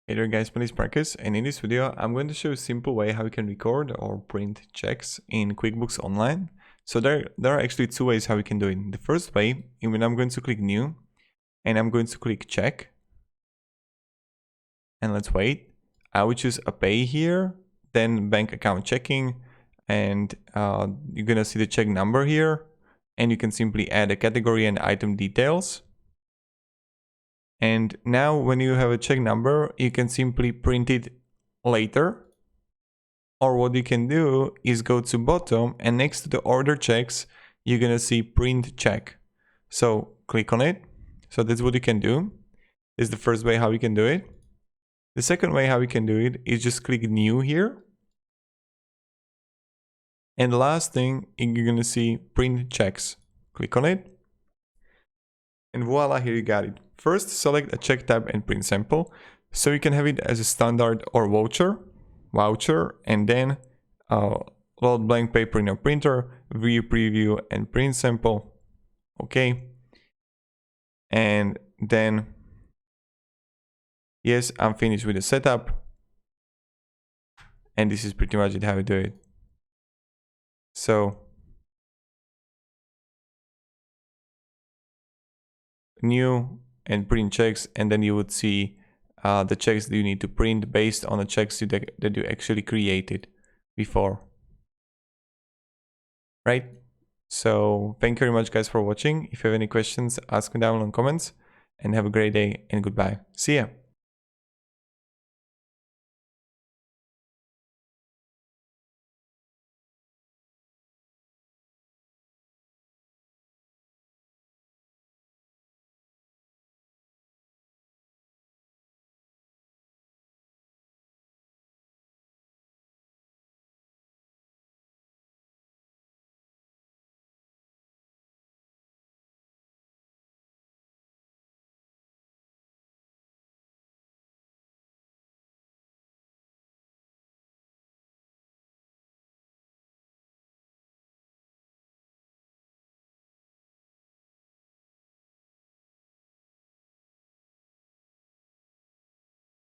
Hey there guys, my name is Marcus, and in this video I'm going to show a simple way how you can record or print checks in QuickBooks Online. So there are actually two ways how we can do it. The first way, when I'm going to click New, and I'm going to click Check, and let's wait. I will choose a Pay here, then Bank Account Checking, and you're gonna see the check number here, and you can simply add a category and item details. And now when you have a check number, you can simply print it later. Or what you can do is go to bottom, and next to the order checks, you're gonna see print check. So click on it. So that's what you can do. This is the first way how you can do it. The second way how you can do it is just click new here. And the last thing, you're gonna see print checks. Click on it. And voila, here you got it. First, select a check type and print sample. So you can have it as a standard or voucher, and then load blank paper in your printer, view preview and print sample. Okay. And then, yes, I'm finished with the setup. And this is pretty much it how you do it. So, new and print checks, and then you would see the checks that you need to print based on the checks that you actually created before. Right? So thank you very much guys for watching. If you have any questions, ask me down in the comments, and have a great day and goodbye. See ya.